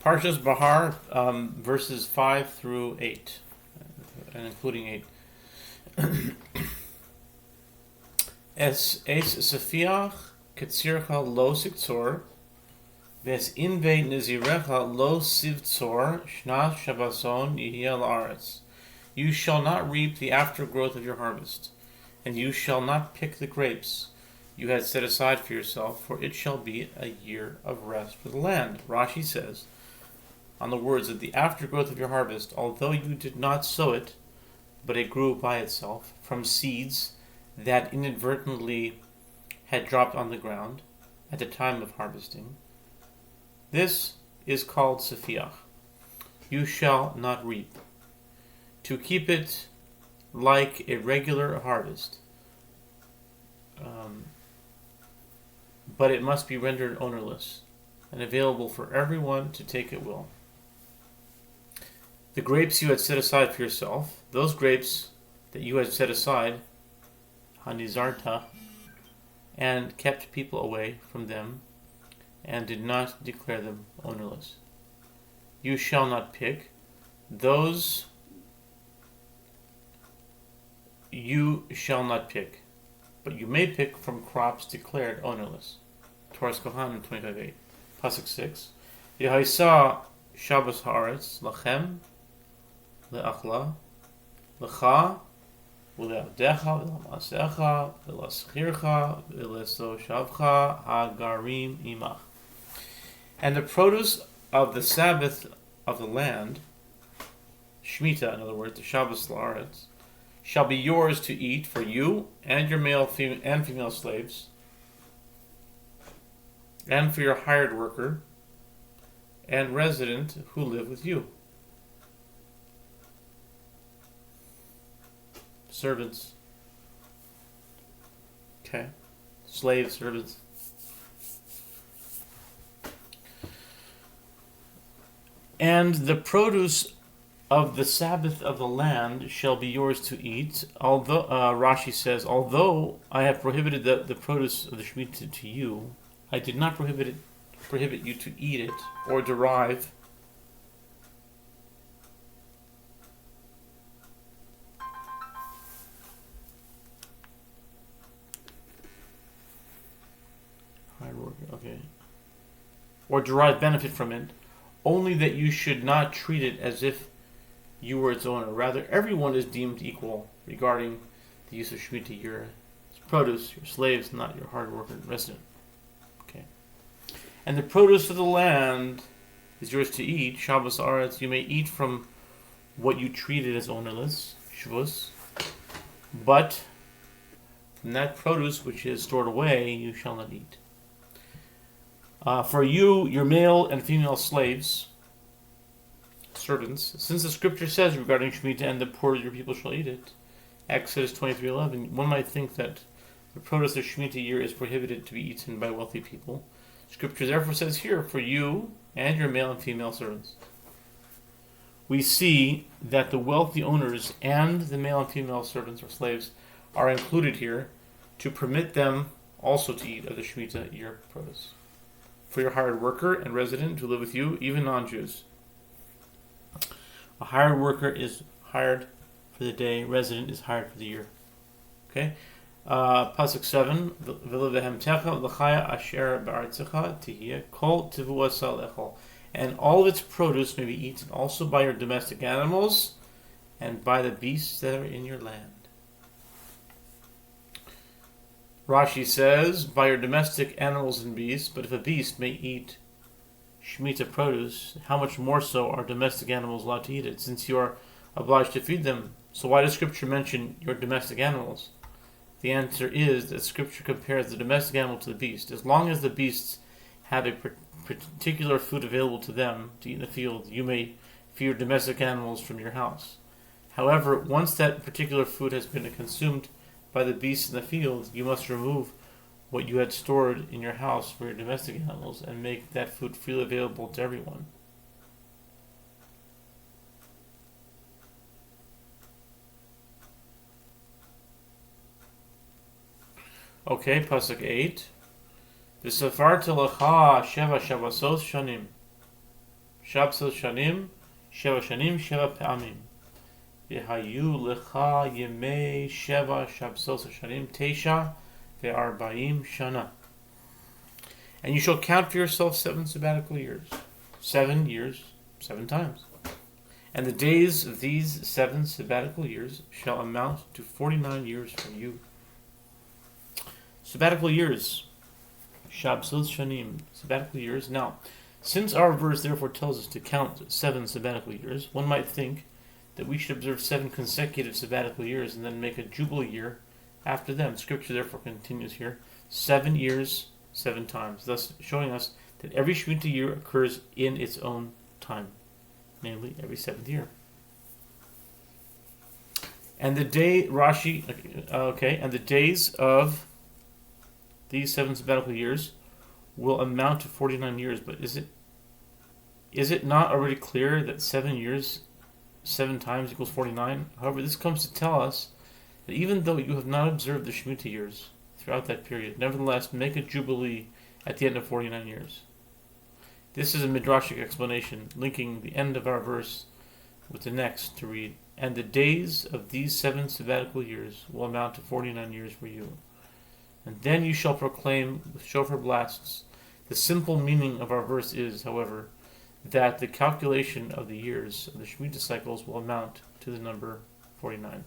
Parshas Bahar, verses 5 through 8, and including 8. Es Safiach Ketzircha lo siktzor, Ves inve nizirecha lo sivtzor, Shnas Shabbason yihya la'aretz. You shall not reap the aftergrowth of your harvest, and you shall not pick the grapes you had set aside for yourself, for it shall be a year of rest for the land. Rashi says, on the words of the aftergrowth of your harvest, although you did not sow it, but it grew by itself from seeds that inadvertently had dropped on the ground at the time of harvesting. This is called Safiach. You shall not reap. To keep it like a regular harvest, but it must be rendered ownerless and available for everyone to take at will. The grapes you had set aside for yourself, those grapes that you had set aside, hanizarta, and kept people away from them, and did not declare them ownerless. You shall not pick. Those you shall not pick, but you may pick from crops declared ownerless. Torah's Kohanim 25:8. Pasuk 6. Yehaisa Shabbos haaretz lachem leachla lecha uleavdecha uleamasecha uleschircha ulesoshavcha hagarim imach. And the produce of the Sabbath of the land, Shemitah, in other words, the Shabbos la'aretz, shall be yours to eat for you and your male and female slaves, and for your hired worker and resident who live with you. Servants. Okay. Slave servants. And the produce of the Sabbath of the land shall be yours to eat. Although Rashi says, although I have prohibited the produce of the Shemitah to you, I did not prohibit you to eat it or derive benefit from it, only that you should not treat it as if you were its owner. Rather, everyone is deemed equal regarding the use of Shemitah, your produce, your slaves, not your hard worker resident. Okay. And the produce of the land is yours to eat. Shabbos Aretz, you may eat from what you treated as ownerless, Shavuos, but from that produce which is stored away, you shall not eat. For you, your male and female slaves, servants, since the scripture says regarding Shemitah, and the poor of your people shall eat it, Exodus 23:11, one might think that the produce of Shemitah year is prohibited to be eaten by wealthy people. Scripture therefore says here, for you and your male and female servants. We see that the wealthy owners and the male and female servants or slaves are included here to permit them also to eat of the Shemitah year produce. For your hired worker and resident who live with you, even non-Jews. A hired worker is hired for the day, resident is hired for the year. Okay? Pasuk 7, V'levehemtecha l'chaya asher ba'artzecha tihiyeh kol tivuasa lechol. And all of its produce may be eaten also by your domestic animals and by the beasts that are in your land. Rashi says, by your domestic animals and beasts, but if a beast may eat Shemitah produce, how much more so are domestic animals allowed to eat it, since you are obliged to feed them? So why does Scripture mention your domestic animals? The answer is that Scripture compares the domestic animal to the beast. As long as the beasts have a particular food available to them to eat in the field, you may feed your domestic animals from your house. However, once that particular food has been consumed by the beasts in the field, you must remove what you had stored in your house for your domestic animals and make that food freely available to everyone. Okay, Pasuk 8. V'safarta lecha sheva shavasot shanim. Shabsot Shanim, Sheva Shanim, Sheva Pe'amim. V'hayu lecha yemei Sheva Shabsot Shanim, Teisha ve'arba'im Shana. And you shall count for yourself 7 sabbatical years. 7 years, 7 times. And the days of these 7 sabbatical years shall amount to 49 years for you. Sabbatical years. Shabsot Shanim. Sabbatical years. Now, since our verse therefore tells us to count 7 sabbatical years, one might think that we should observe 7 consecutive sabbatical years and then make a jubilee year after them. Scripture therefore continues here. 7 years, 7 times, thus showing us that every Shemitah year occurs in its own time, namely every 7th year. And the day, Rashi, and the days of these 7 sabbatical years will amount to 49 years, but is it not already clear that 7 years, 7 times equals 49? However, this comes to tell us that even though you have not observed the Shemitah years throughout that period, nevertheless make a jubilee at the end of 49 years. This is a midrashic explanation, linking the end of our verse with the next to read, and the days of these 7 sabbatical years will amount to 49 years for you. And then you shall proclaim with shofar blasts. The simple meaning of our verse is, however, that the calculation of the years of the Shemitah cycles will amount to the number 49.